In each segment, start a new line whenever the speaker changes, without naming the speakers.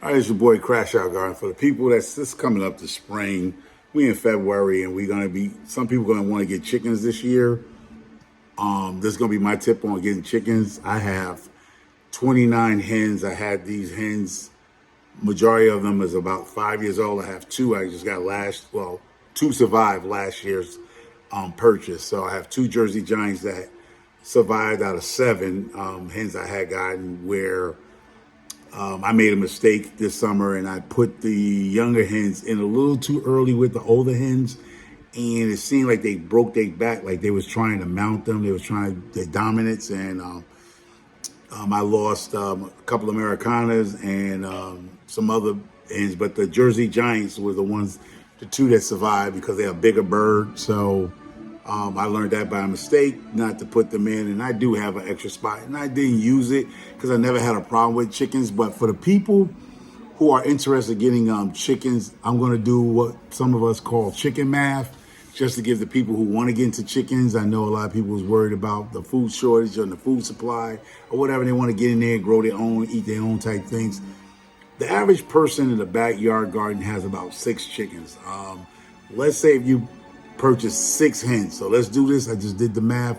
All right, it's your boy Crash Out Garden. For the people that's coming up to spring, we in February and we're gonna be some people gonna want to get chickens this year. This is gonna be my tip on getting chickens. I have 29 hens. I had these hens. Majority of them is about 5 years old. I have two. I just got two survived last year's purchase. So I have two Jersey Giants that survived out of seven hens I had gotten where I made a mistake this summer and I put the younger hens in a little too early with the older hens. And it seemed like they broke their back, like they was trying to mount them. They was trying their dominance. And I lost a couple of Americanas and some other hens. But the Jersey Giants were the two that survived because they're a bigger bird. So I learned that by mistake, not to put them in. And I do have an extra spot. And I didn't use it because I never had a problem with chickens. But for the people who are interested in getting chickens, I'm going to do what some of us call chicken math, just to give the people who want to get into chickens. I know a lot of people was worried about the food shortage and the food supply or whatever. They want to get in there, grow their own, eat their own type things. The average person in the backyard garden has about 6 chickens. Let's say if you purchase 6 hens. So let's do this. I just did the math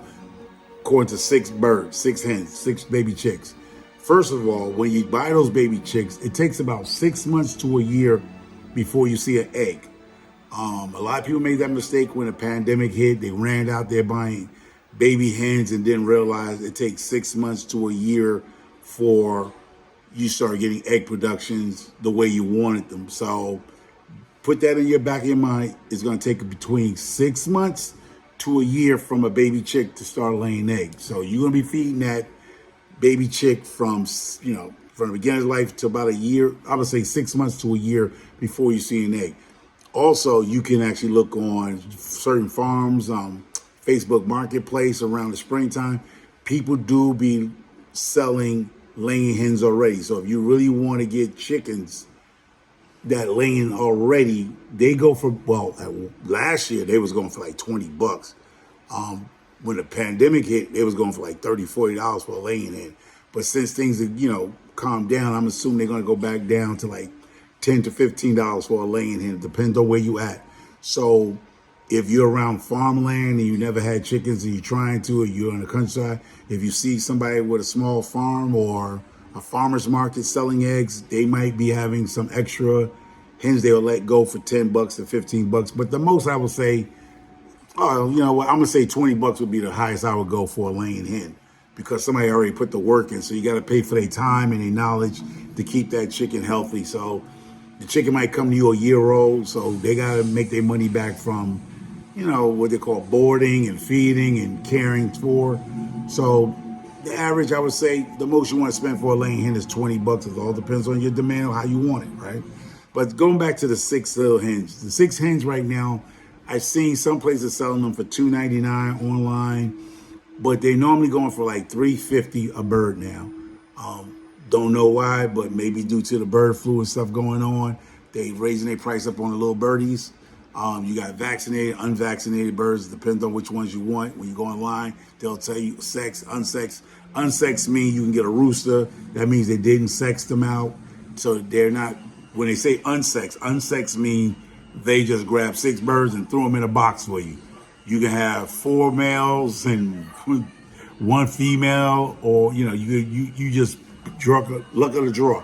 according to 6 birds, 6 hens, 6 baby chicks. First of all, when you buy those baby chicks, it takes about 6 months to a year before you see an egg. A lot of people made that mistake when the pandemic hit. They ran out there buying baby hens and didn't realize it takes 6 months to a year for you start getting egg productions the way you wanted them. So put that in your back of your mind. It's going to take between 6 months to a year from a baby chick to start laying eggs. So you're going to be feeding that baby chick from the beginning of life to about a year. I would say 6 months to a year before you see an egg. Also, you can actually look on certain farms, Facebook Marketplace around the springtime. People do be selling laying hens already. So if you really want to get chickens that laying already, they go for, last year they was going for like $20. When the pandemic hit, they was going for like $30, $40 for a laying hen. But since things have, calmed down, I'm assuming they're going to go back down to like $10 to $15 for a laying hen. It depends on where you at. So if you're around farmland and you never had chickens and you're trying to, or you're in the countryside, if you see somebody with a small farm or a farmer's market selling eggs, they might be having some extra hens they'll let go for $10 to $15. But the most I would say, I'm gonna say $20 would be the highest I would go for a laying hen, because somebody already put the work in. So you got to pay for their time and their knowledge to keep that chicken healthy. So the chicken might come to you a year old, so they got to make their money back from, what they call boarding and feeding and caring for. So the average, I would say, the most you want to spend for a laying hen is $20. It all depends on your demand, how you want it, right? But going back to the 6 little hens, the 6 hens right now, I've seen some places selling them for $2.99 online, but they're normally going for like $3.50 a bird now. Don't know why, but maybe due to the bird flu and stuff going on, they raising their price up on the little birdies. You got vaccinated, unvaccinated birds. Depends on which ones you want. When you go online, they'll tell you sex, unsex. Unsex means you can get a rooster. That means they didn't sex them out. So they're not, when they say unsex means they just grab 6 birds and threw them in a box for you. You can have 4 males and 1 female, or, you just luck of the draw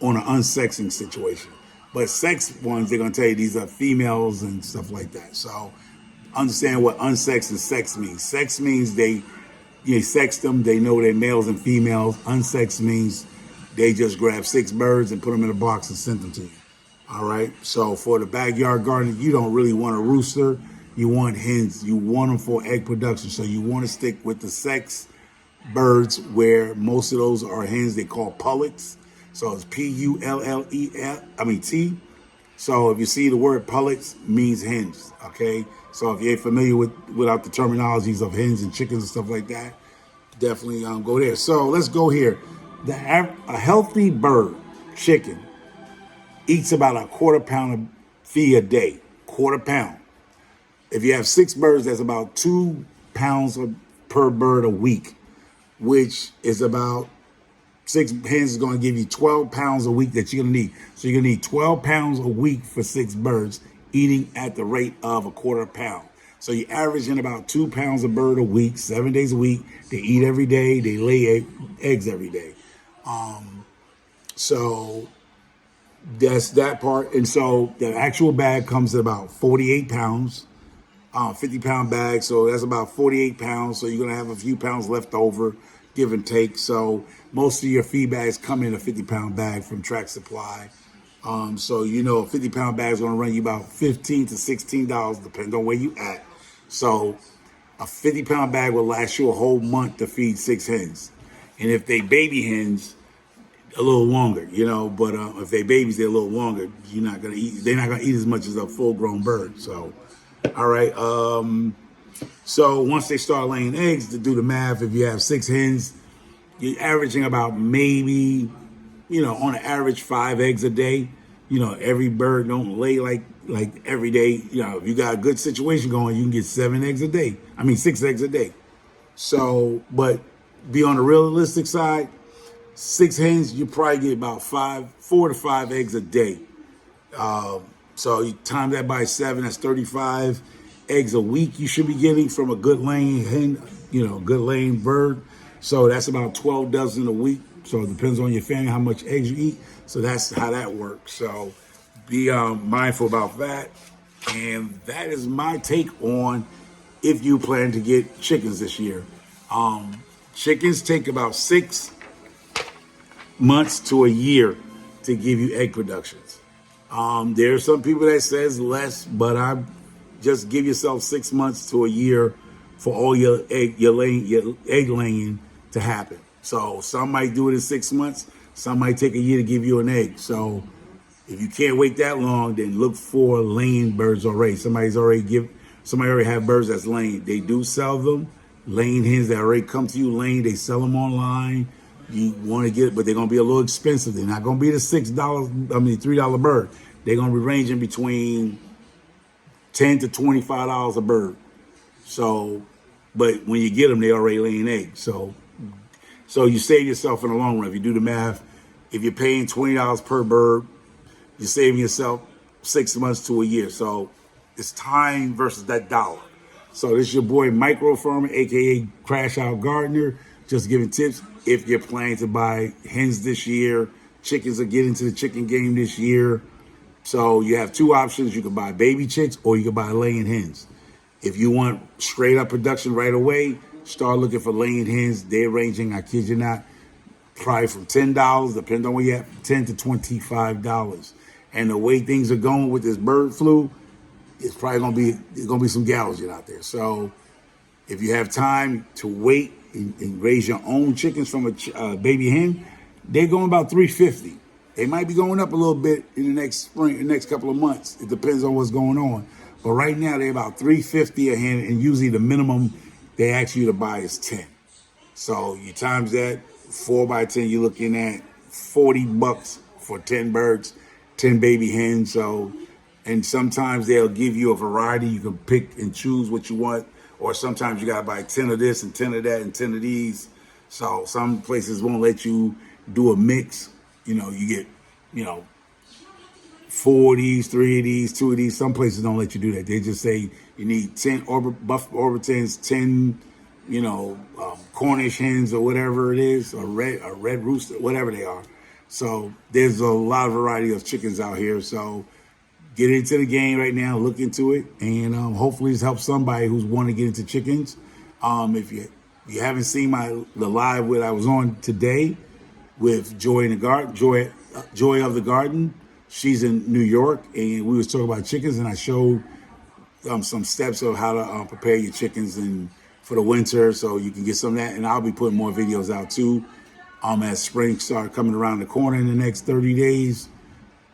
on an unsexing situation. But sex ones, they're going to tell you these are females and stuff like that. So understand what unsex and sex means. Sex means they sex them. They know they're males and females. Unsex means they just grab 6 birds and put them in a box and send them to you. All right. So for the backyard garden, you don't really want a rooster. You want hens. You want them for egg production. So you want to stick with the sex birds, where most of those are hens they call pullets. So it's Pullelt. So if you see the word pullets, means hens. Okay. So if you're familiar without the terminologies of hens and chickens and stuff like that, definitely go there. So let's go here. A healthy bird, chicken, eats about a quarter pound of feed a day. Quarter pound. If you have 6 birds, that's about 2 pounds per bird a week, which is about Six hens is going to give you 12 pounds a week that you're going to need. So you're going to need 12 pounds a week for 6 birds, eating at the rate of a quarter pound. So you're averaging about 2 pounds a bird a week, 7 days a week. They eat every day. They lay eggs every day. So that's that part. And so the actual bag comes at about 48 pounds, 50-pound bag. So that's about 48 pounds. So you're going to have a few pounds left over, give and take. So most of your feed bags come in a 50-pound bag from Track Supply. So, you know, a 50-pound bag is going to run you about $15 to $16, depending on where you at. So a 50-pound bag will last you a whole month to feed 6 hens. And if they baby hens, a little longer, you know, but if they babies, they're a little longer. You're not going to eat, they're not going to eat as much as a full-grown bird. So, all right. So once they start laying eggs, to do the math, if you have 6 hens, you're averaging about maybe, you know, on an average 5 eggs a day. You know, every bird don't lay like every day. You know, if you got a good situation going, you can get 7 eggs a day. I mean, 6 eggs a day. So, but be on the realistic side, 6 hens, you probably get about 4 to 5 eggs a day. So you time that by 7, that's 35 eggs a week you should be getting from a good laying hen, you know, good laying bird. So that's about 12 dozen a week. So it depends on your family, how much eggs you eat. So that's how that works. So be mindful about that. And that is my take on if you plan to get chickens this year. Chickens take about 6 months to a year to give you egg productions. There are some people that says less, but I just give yourself 6 months to a year for all your egg laying to happen. So some might do it in 6 months. Some might take a year to give you an egg. So if you can't wait that long, then look for laying birds already. Somebody already have birds that's laying. They do sell them. Laying hens that already come to you laying, they sell them online. You want to get it, but they're going to be a little expensive. They're not going to be the $3 bird. They're going to be ranging between $10 to $25 a bird. So, but when you get them, they already laying eggs. So you save yourself in the long run. If you do the math, if you're paying $20 per bird, you're saving yourself 6 months to a year. So it's time versus that dollar. So this is your boy Micro Farmer, aka Crash Out Gardener, just giving tips. If you're planning to buy hens this year, chickens are getting to the chicken game this year. So you have 2 options. You can buy baby chicks or you can buy laying hens. If you want straight up production right away, start looking for laying hens. They're ranging, I kid you not, probably from $10, depending on where you're at, $10 to $25. And the way things are going with this bird flu, it's probably gonna be some gouging out there. So if you have time to wait and raise your own chickens from a baby hen, they're going about $350. They might be going up a little bit in the next spring, the next couple of months. It depends on what's going on. But right now they're about $350 a hen, and usually the minimum they ask you to buy is 10. So you times that 4 by 10, you're looking at $40 for 10 birds, 10 baby hens. So, and sometimes they'll give you a variety. You can pick and choose what you want. Or sometimes you gotta buy 10 of this and 10 of that and 10 of these. So some places won't let you do a mix. You know, you get, 4 of these, 3 of these, 2 of these. Some places don't let you do that. They just say you need 10 buff Orbitans, 10, Cornish hens or whatever it is, a red rooster, whatever they are. So there's a lot of variety of chickens out here. So get into the game right now, look into it, and hopefully this helps somebody who's want to get into chickens. If you haven't seen the live that I was on today with Joy in the Garden, Joy of the Garden, she's in New York, and we was talking about chickens, and I showed some steps of how to prepare your chickens and for the winter, so you can get some of that. And I'll be putting more videos out too as spring start coming around the corner in the next 30 days.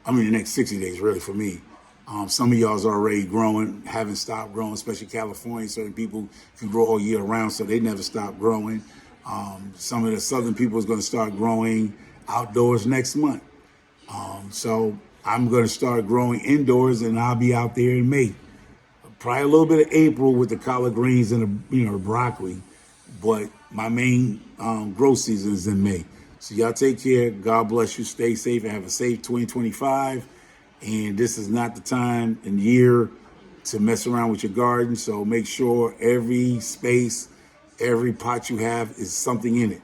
I mean, the next 60 days, really, for me. Some of y'all's already growing, haven't stopped growing, especially California. Certain people can grow all year round, so they never stop growing. Some of the southern people is going to start growing outdoors next month. So I'm going to start growing indoors, and I'll be out there in May. Probably a little bit of April with the collard greens and the broccoli, but my main growth season is in May. So y'all take care. God bless you. Stay safe and have a safe 2025. And this is not the time and year to mess around with your garden. So make sure every space, every pot you have is something in it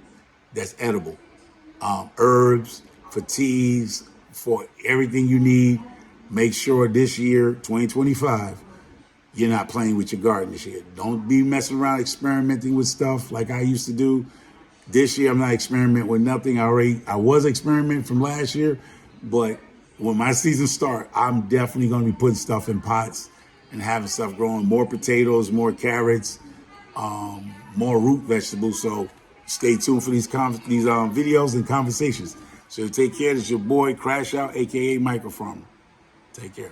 that's edible. Herbs, for teas, for everything you need. Make sure this year, 2025, you're not playing with your garden this year. Don't be messing around experimenting with stuff like I used to do. This year, I'm not experimenting with nothing. I was experimenting from last year, but when my season starts, I'm definitely going to be putting stuff in pots and having stuff growing. More potatoes, more carrots, more root vegetables. So stay tuned for these videos and conversations. So take care. This is your boy Crash Out, aka Micro Farmer. Take care.